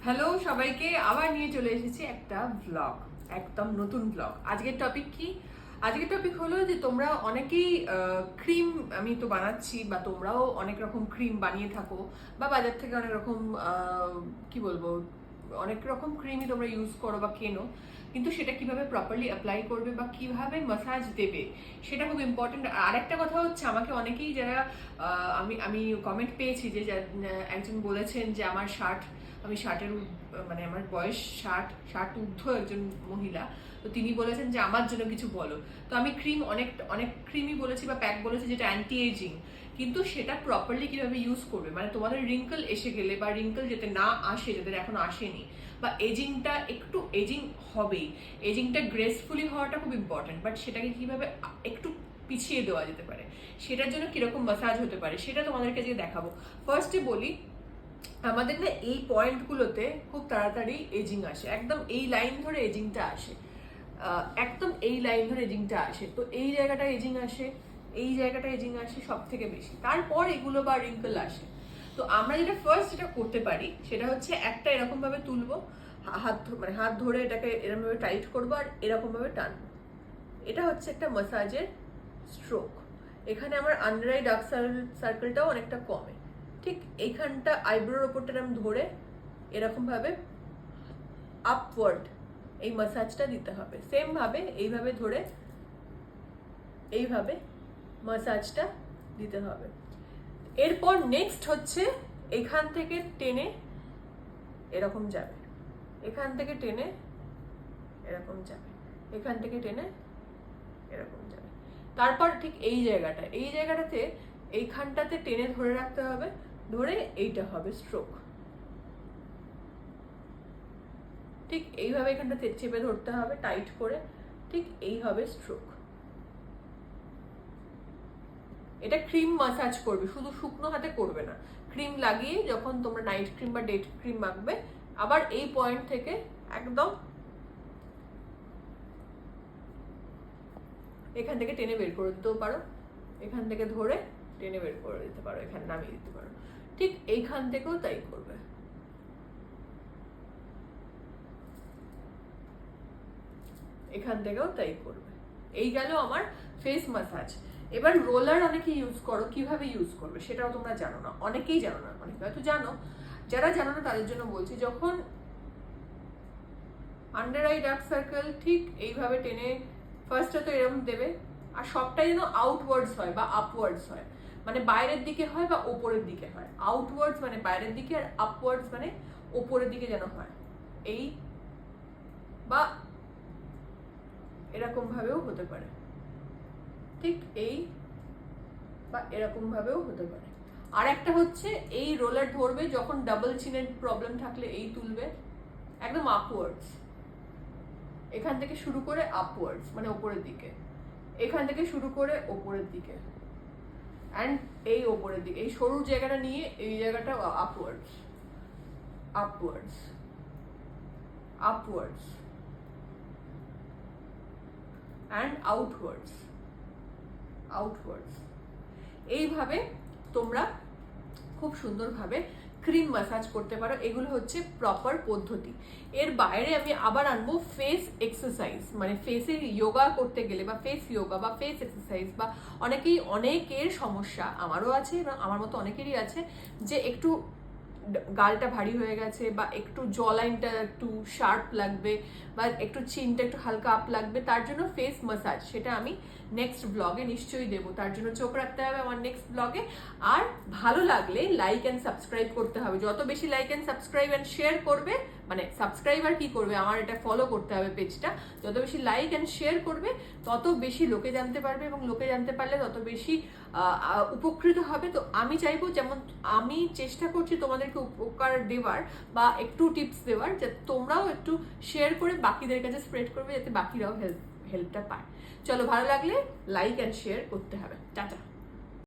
Hello সবাইকে, আবার নিয়ে চলে এসেছি একটা ভ্লগ, একদম নতুন ভ্লগ। আজকের টপিক কি? আজকের টপিক হলো যে তোমরা অনেকেই ক্রিম, আমি তো বানাচ্ছি বা তোমরাও অনেক রকম ক্রিম বানিয়ে থাকো বা বাজার থেকে অনেক রকম কি বলবো, অনেক রকম ক্রিমই তোমরা ইউজ করো বা কেনো, কিন্তু সেটা কিভাবে প্রপারলি অ্যাপ্লাই করবে বা কিভাবে মাসাজ দেবে সেটা খুব ইম্পর্টেন্ট। আর একটা কথা হচ্ছে, আমাকে অনেকেই যারা আমি আমি কমেন্ট পেয়েছি যে একজন বলেছেন যে আমি ষাটের মানে আমার বয়স ষাট ঊর্ধ্ব একজন মহিলা, তো তিনি বলেছেন যে আমার জন্য কিছু বলো। তো আমি ক্রিম অনেক অনেক ক্রিমই বলেছি বা প্যাক বলেছি যেটা অ্যান্টি এজিং, কিন্তু সেটা প্রপারলি কিভাবে ইউজ করবে, মানে তোমাদের রিঙ্কল এসে গেলে বা রিঙ্কল যাতে না আসে, যাদের এখনো আসেনি, বা এজিংটা একটু এজিং হবেই, এজিংটা গ্রেসফুলি হওয়াটা খুব ইম্পর্টেন্ট, বাট সেটাকে কিভাবে একটু পিছিয়ে দেওয়া যেতে পারে, সেটার জন্য কিরকম মাসাজ হতে পারে সেটা তোমাদেরকে যে দেখাবো। ফার্স্টে বলি, আমাদের না এই পয়েন্টগুলোতে খুব তাড়াতাড়ি এজিং আসে, একদম এই লাইন ধরে এজিংটা আসে, একদম এই লাইন ধরে এজিংটা আসে। তো এই জায়গাটা এজিং আসে, এই জায়গাটা এজিং আসে সব থেকে বেশি, তারপর এগুলো বা রিঙ্কল আসে। তো আমরা যেটা ফার্স্ট যেটা করতে পারি সেটা হচ্ছে একটা এরকম ভাবে তুলবো, মানে হাত ধরে এটাকে এরকম ভাবে টাইট করবো আর এরকম ভাবে টানবো। এটা হচ্ছে একটা মাসাজের স্ট্রোক। এখানে আমার আন্ডার আই ডার্ক সার্কেলটাও অনেকটা কমে। ঠিক এইখানটা আইব্রোর ওপরটা আমি ধরে এরকম ভাবে আপওয়ার্ড এই মাসাজটা দিতে হবে। সেম ভাবে এইভাবে ধরে এইভাবে মাসাজটা দিতে হবে। এরপর নেক্সট হচ্ছে এখান থেকে টেনে এরকম যাবে, এখান থেকে টেনে এরকম যাবে, এখান থেকে টেনে এরকম যাবে। তারপর ঠিক এই জায়গাটাতে এইখানটাতে টেনে ধরে রাখতে হবে, ধরে এইটা হবে স্ট্রোক। ঠিক এইভাবে এখানটা চেপে ধরতে হবে টাইট করে, ঠিক এই হবে স্ট্রোক। এটা ক্রিম মাসাজ করবে, শুধু শুকনো হাতে করবে না, ক্রিম লাগিয়ে যখন তোমরা নাইট ক্রিম বা ডে ক্রিম মাখবে, আবার এই পয়েন্ট থেকে একদম এখান থেকে টেনে বের করে দিতেও পারো, এখান থেকে ধরে টেনে বের করে দিতে পারো, এখানে নামিয়ে দিতে পারো। ঠিক এইখান থেকেও তাই করবে, এখান থেকেও তাই করবে। এই গেল আমার ফেস মাসাজ। এবার রোলার অনেকে ইউজ করো, কিভাবে ইউজ করবে সেটাও তোমরা জানো না, অনেকেই জানো না, অনেকে হয়তো জানো, যারা জানো না তাদের জন্য বলছি। যখন আন্ডার আই ডার্ক সার্কেল ঠিক এইভাবে টেনে ফার্স্টে তো এরকম দেবে, আর সবটাই যেন আউটওয়ার্ডস হয় বা আপওয়ার্ডস হয়, মানে বাইরের দিকে হয় বা ওপরের দিকে হয়। আউটওয়ার্ডস মানে বাইরের দিকে, আর আপওয়ার্ডস মানে ওপরের দিকে যেন হয়। এই বা এরকম ভাবেও হতে পারে, ঠিক এই বা এরকম ভাবেও হতে পারে। আর একটা হচ্ছে এই রোলার ধরবে যখন ডাবল চিনের প্রবলেম থাকলে, এই তুলবে একদম আপওয়ার্ডস, এখান থেকে শুরু করে আপওয়ার্ডস মানে ওপরের দিকে, এখান থেকে শুরু করে ওপরের দিকে, অ্যান্ড এই ওপরের দিকে, এই সরু জায়গাটা নিয়ে এই জায়গাটা upwards, upwards, upwards and outwards, outwards. এইভাবে তোমরা খুব সুন্দরভাবে ক্রিম মাসাজ করতে পারো। এগুলো হচ্ছে প্রপার পদ্ধতি। এর বাইরে আমি আবার আনবো ফেস এক্সারসাইজ, মানে ফেসে যোগা করতে গেলে বা ফেস যোগা বা ফেস এক্সারসাইজ, বা অনেকের সমস্যা, আমারও আছে এবং আমার মতো অনেকেরই আছে, যে একটু গালটা ভারী হয়ে গেছে বা একটু জ লাইনটা একটু শার্প লাগবে বা একটু চিনটা একটু হালকা আপ লাগবে, তার জন্য ফেস মাসাজ, সেটা আমি নেক্সট ব্লগে নিশ্চয়ই দেবো। তার জন্য চোখ রাখতে হবে আমার নেক্সট ব্লগে। আর ভালো লাগলে লাইক অ্যান্ড সাবস্ক্রাইব করতে হবে, যত বেশি like and subscribe and share করবে, মানে সাবস্ক্রাইবার কি করবে, আমার এটা ফলো করতে হবে পেজটা, যত বেশি লাইক অ্যান্ড শেয়ার করবে তত বেশি লোকে জানতে পারবে, এবং লোকে জানতে পারলে তত বেশি উপকৃত হবে। তো আমি চাইবো, যেমন আমি চেষ্টা করছি তোমাদেরকে উপকার দেওয়ার বা একটু টিপস দেওয়ার, যাতে তোমরাও একটু শেয়ার করে বাকিদের কাছে স্প্রেড করবে, যাতে বাকিরাও হেল্পটা পায়। চলো, ভালো লাগলে লাইক অ্যান্ড শেয়ার করতে হবে। টাটা।